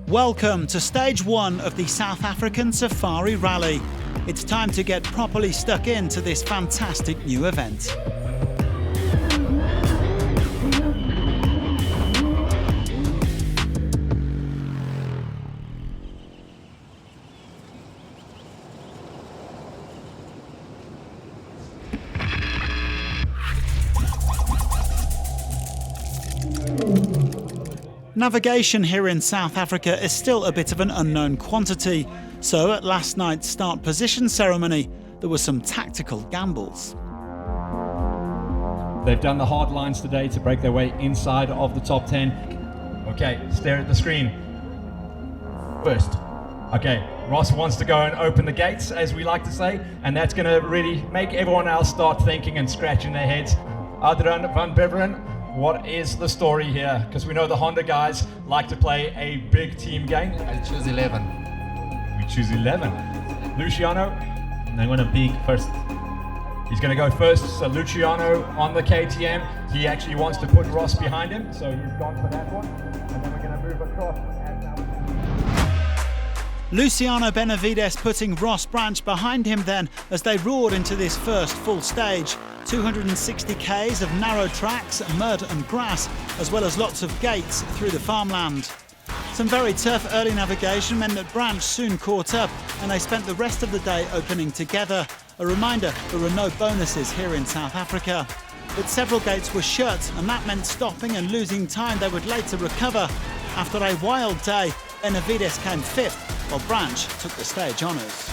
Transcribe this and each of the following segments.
Welcome to stage 1 of the South African Safari Rally. It's time to get properly stuck into this fantastic new event. Navigation here in South Africa is still a bit of an unknown quantity, so at last night's start position ceremony, there were some tactical gambles. They've done the hard lines today to break their way inside of the top 10. Okay, stare at the screen. First. Okay, Ross wants to go and open the gates, as we like to say, and that's going to really make everyone else start thinking and scratching their heads. Adrien van Beveren, what is the story here? Because we know the Honda guys like to play a big team game. I choose 11. We choose 11. Luciano? I'm going to pick first. He's going to go first. So Luciano on the KTM. He actually wants to put Ross behind him, so he's gone for that one. And then we're going to move across. Luciano Benavides putting Ross Branch behind him then as they roared into this first full stage. 260 k's of narrow tracks, mud and grass, as well as lots of gates through the farmland. Some very tough early navigation meant that Branch soon caught up and they spent the rest of the day opening together. A reminder, there are no bonuses here in South Africa. But several gates were shut and that meant stopping and losing time they would later recover. After a wild day, Benavides came fifth, while Branch took the stage honours.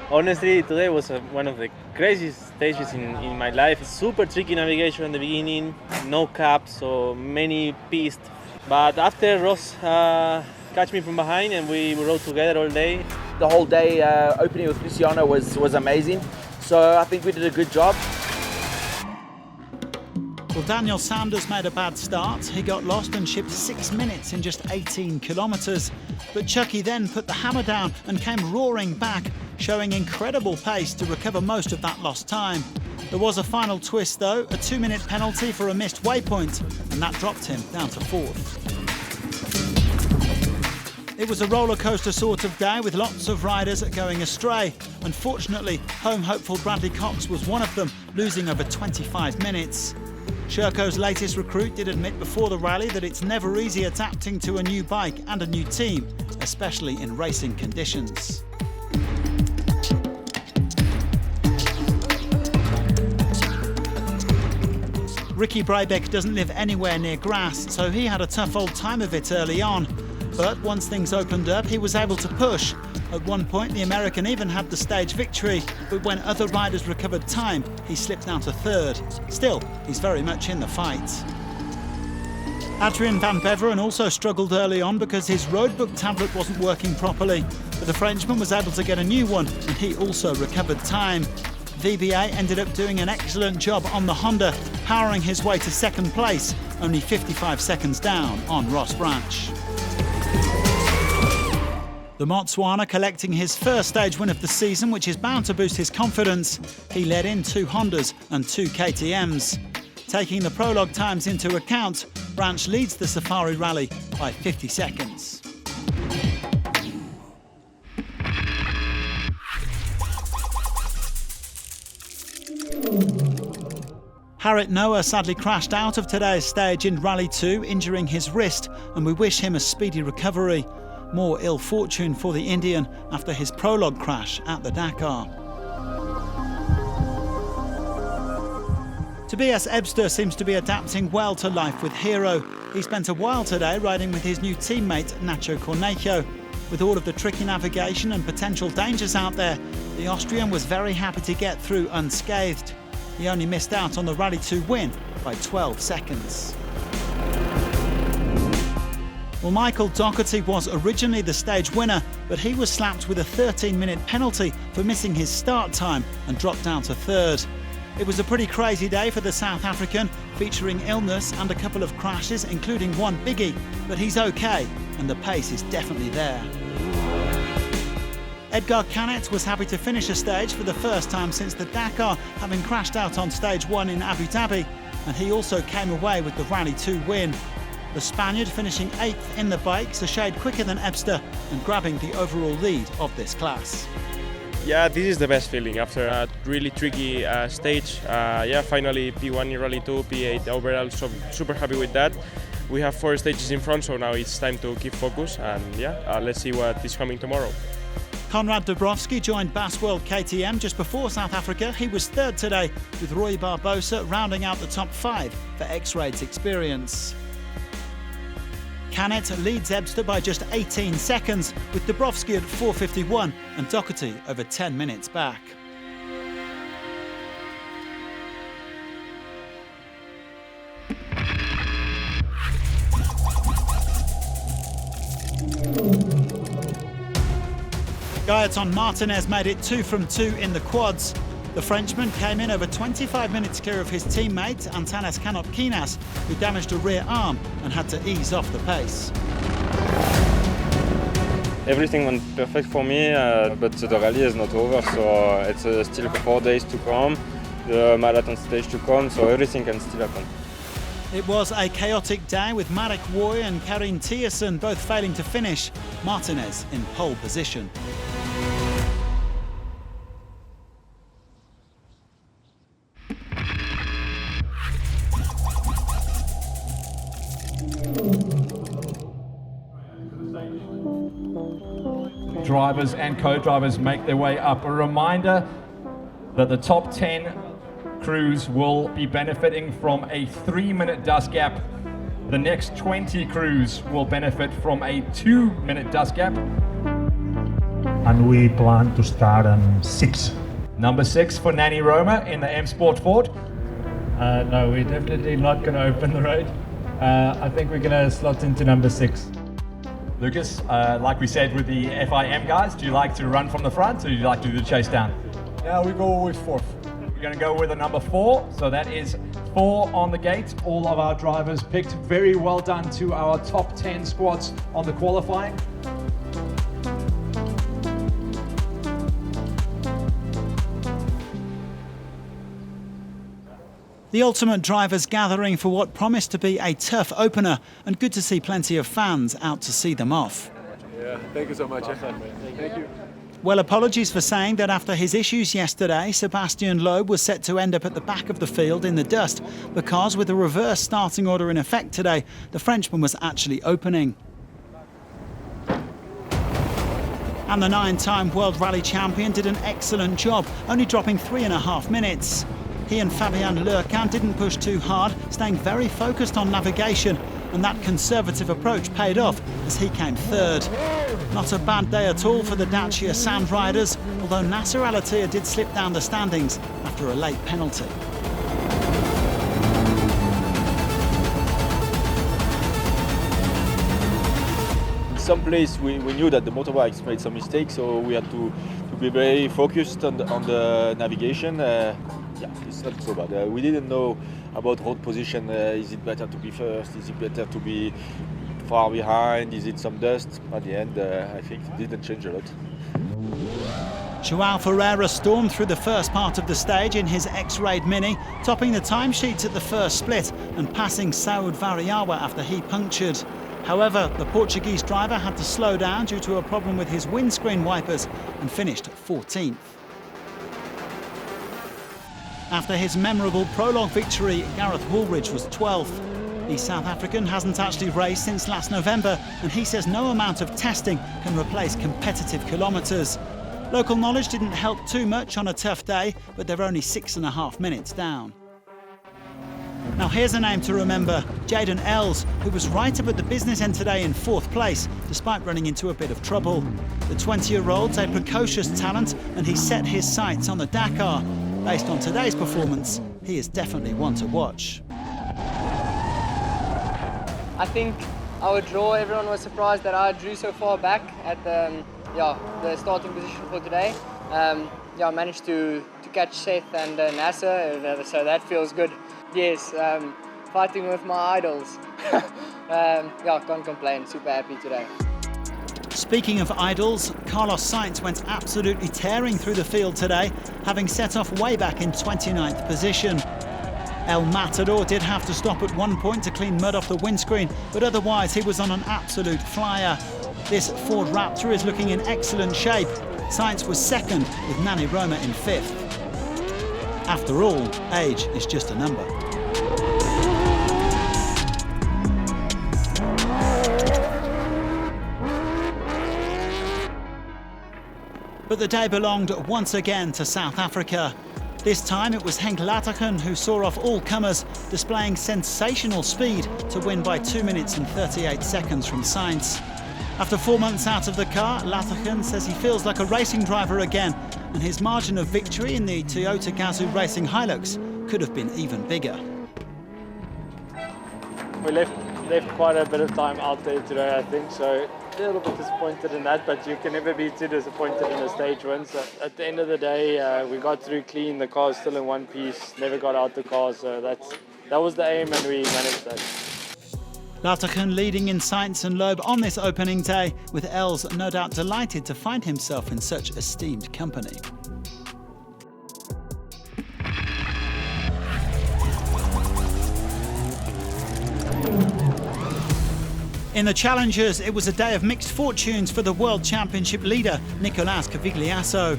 Honestly, today was one of the craziest stages in my life. Super tricky navigation in the beginning, no cap, so many pistes. But after Ross catch me from behind and we rode together all day. The whole day opening with Luciano was amazing, so I think we did a good job. Well, Daniel Sanders made a bad start. He got lost and shipped 6 minutes in just 18 kilometres. But Chucky then put the hammer down and came roaring back, showing incredible pace to recover most of that lost time. There was a final twist though, a 2-minute penalty for a missed waypoint, and that dropped him down to 4th. It was a roller coaster sort of day with lots of riders going astray. Unfortunately, home hopeful Bradley Cox was one of them, losing over 25 minutes. Sherco's latest recruit did admit before the rally that it's never easy adapting to a new bike and a new team, especially in racing conditions. Ricky Brabec doesn't live anywhere near grass, so he had a tough old time of it early on. But once things opened up, he was able to push. At one point, the American even had the stage victory, but when other riders recovered time, he slipped down to 3rd. Still, he's very much in the fight. Adrien van Beveren also struggled early on because his roadbook tablet wasn't working properly, but the Frenchman was able to get a new one, and he also recovered time. VBA ended up doing an excellent job on the Honda, powering his way to 2nd place, only 55 seconds down on Ross Branch. The Botswana collecting his first stage win of the season, which is bound to boost his confidence. He led in 2 Hondas and 2 KTMs. Taking the prologue times into account, Branch leads the Safari Rally by 50 seconds. Harriet Noah sadly crashed out of today's stage in Rally 2, injuring his wrist, and we wish him a speedy recovery. More ill fortune for the Indian after his prologue crash at the Dakar. Tobias Ebster seems to be adapting well to life with Hero. He spent a while today riding with his new teammate Nacho Cornejo. With all of the tricky navigation and potential dangers out there, the Austrian was very happy to get through unscathed. He only missed out on the Rally 2 win by 12 seconds. Well, Michael Doherty was originally the stage winner, but he was slapped with a 13-minute penalty for missing his start time and dropped down to 3rd. It was a pretty crazy day for the South African, featuring illness and a couple of crashes, including one biggie, but he's okay and the pace is definitely there. Edgar Canet was happy to finish a stage for the first time since the Dakar, having crashed out on stage 1 in Abu Dhabi. and he also came away with the Rally 2 win. The Spaniard finishing 8th in the bikes, a shade quicker than Ebster and grabbing the overall lead of this class. Yeah, this is the best feeling after a really tricky stage. Finally P1 in Rally 2, P8 overall, so super happy with that. We have 4 stages in front, so now it's time to keep focus and let's see what is coming tomorrow. Konrad Dubrovsky joined Bass World KTM just before South Africa. He was 3rd today, with Roy Barbosa rounding out the top 5 for X-Raid's experience. Canet leads Ebster by just 18 seconds, with Dubrovsky at 4:51 and Doherty over 10 minutes back. Gaëtan Martinez made it 2 from 2 in the quads. The Frenchman came in over 25 minutes clear of his teammate Antanas Kanopkinas, who damaged a rear arm and had to ease off the pace. Everything went perfect for me, but the rally is not over, so it's still 4 days to come, the marathon stage to come, so everything can still happen. It was a chaotic day with Marek Woy and Karin Thiessen both failing to finish, Martinez in pole position. Drivers and co-drivers make their way up. A reminder that the top 10 crews will be benefiting from a 3-minute dust gap. The next 20 crews will benefit from a 2-minute dust gap. And we plan to start on 6. Number 6 for Nani Roma in the M Sport Ford. No, we're definitely not going to open the road. I think we're going to slot into number 6. Lucas, like we said with the FIM guys, do you like to run from the front or do you like to do the chase down? Yeah, we go with 4th. We're going to go with a number 4, so that is 4 on the gate. All of our drivers picked. Very well done to our top 10 squads on the qualifying. The ultimate drivers gathering for what promised to be a tough opener, and good to see plenty of fans out to see them off. Yeah, thank you so much. Thank you. Well, apologies for saying that after his issues yesterday, Sebastian Loeb was set to end up at the back of the field in the dust, because with a reverse starting order in effect today, the Frenchman was actually opening. And the 9-time World Rally Champion did an excellent job, only dropping 3.5 minutes. He and Fabien Lurquin didn't push too hard, staying very focused on navigation, and that conservative approach paid off as he came 3rd. Not a bad day at all for the Dacia Sand Riders, although Nasser Al-Attiyah did slip down the standings after a late penalty. In some place we knew that the motorbikes made some mistakes, so we had to be very focused on the navigation. It's not so bad. We didn't know about road position. Is it better to be first? Is it better to be far behind? Is it some dust? At the end, I think it didn't change a lot. João Ferreira stormed through the first part of the stage in his X-Raid Mini, topping the timesheets at the first split and passing Saud Variawa after he punctured. However, the Portuguese driver had to slow down due to a problem with his windscreen wipers and finished 14th. After his memorable prologue victory, Gareth Woolridge was 12th. The South African hasn't actually raced since last November, and he says no amount of testing can replace competitive kilometres. Local knowledge didn't help too much on a tough day, but they're only 6.5 minutes down. Now here's a name to remember, Jaden Els, who was right up at the business end today in 4th place, despite running into a bit of trouble. The 20-year-old's a precocious talent, and he set his sights on the Dakar. Based on today's performance, he is definitely one to watch. I think our draw, everyone was surprised that I drew so far back at the starting position for today. I managed to catch Seth and Nasser, so that feels good. Yes, fighting with my idols. Can't complain, super happy today. Speaking of idols, Carlos Sainz went absolutely tearing through the field today, having set off way back in 29th position. El Matador did have to stop at one point to clean mud off the windscreen, but otherwise he was on an absolute flyer. This Ford Raptor is looking in excellent shape. Sainz was second, with Nani Roma in fifth. After all, age is just a number. But the day belonged once again to South Africa. This time it was Henk Latergen who saw off all comers, displaying sensational speed to win by 2 minutes and 38 seconds from Sainz. After 4 months out of the car, Latergen says he feels like a racing driver again, and his margin of victory in the Toyota Gazoo Racing Hilux could have been even bigger. We left quite a bit of time out there today, I think, so a little bit disappointed in that, but you can never be too disappointed in a stage win. So at the end of the day, we got through clean, the car's still in one piece, never got out the car, so that was the aim and we managed that. Latergen leading in Sainz and Loeb on this opening day, with Els no doubt delighted to find himself in such esteemed company. In the Challengers, it was a day of mixed fortunes for the World Championship leader, Nicolas Cavigliasso.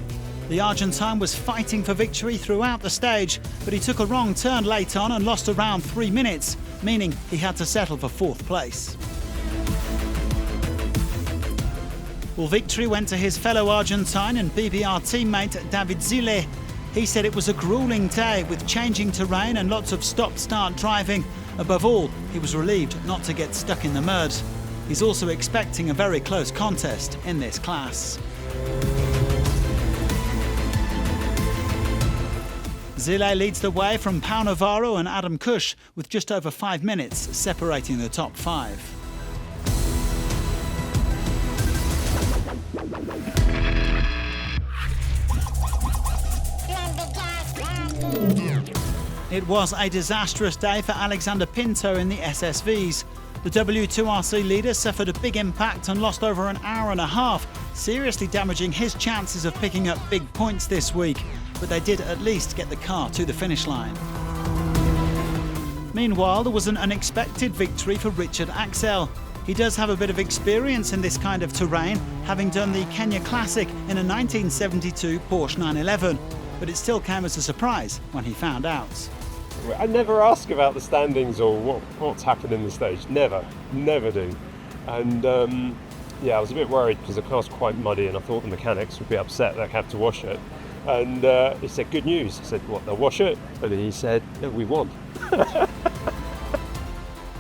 The Argentine was fighting for victory throughout the stage, but he took a wrong turn late on and lost around 3 minutes, meaning he had to settle for 4th place. Well, victory went to his fellow Argentine and BBR teammate David Zille. He said it was a grueling day with changing terrain and lots of stop-start driving. Above all, he was relieved not to get stuck in the mud. He's also expecting a very close contest in this class. Zille leads the way from Pau Navarro and Adam Cush, with just over 5 minutes separating the top 5. It was a disastrous day for Alexander Pinto in the SSVs. The W2RC leader suffered a big impact and lost over an hour and a half, seriously damaging his chances of picking up big points this week, but they did at least get the car to the finish line. Meanwhile, there was an unexpected victory for Richard Axel. He does have a bit of experience in this kind of terrain, having done the Kenya Classic in a 1972 Porsche 911, but it still came as a surprise when he found out. I never ask about the standings or what's happened in the stage. Never do. And yeah, I was a bit worried because the car's quite muddy and I thought the mechanics would be upset they'd have to wash it. And he said, good news. I said, what, they'll wash it? And he said, no, we won.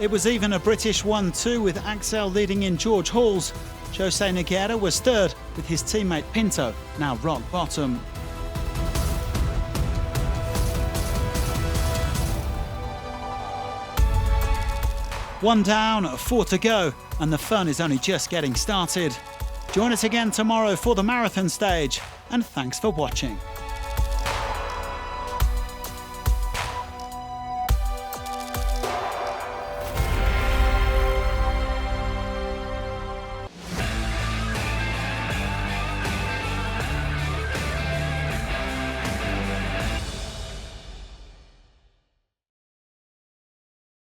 It was even a British 1-2 with Axel leading in George Hall's. Jose Nogueira was third with his teammate Pinto, now rock bottom. One down, 4 to go, and the fun is only just getting started. Join us again tomorrow for the marathon stage, and thanks for watching.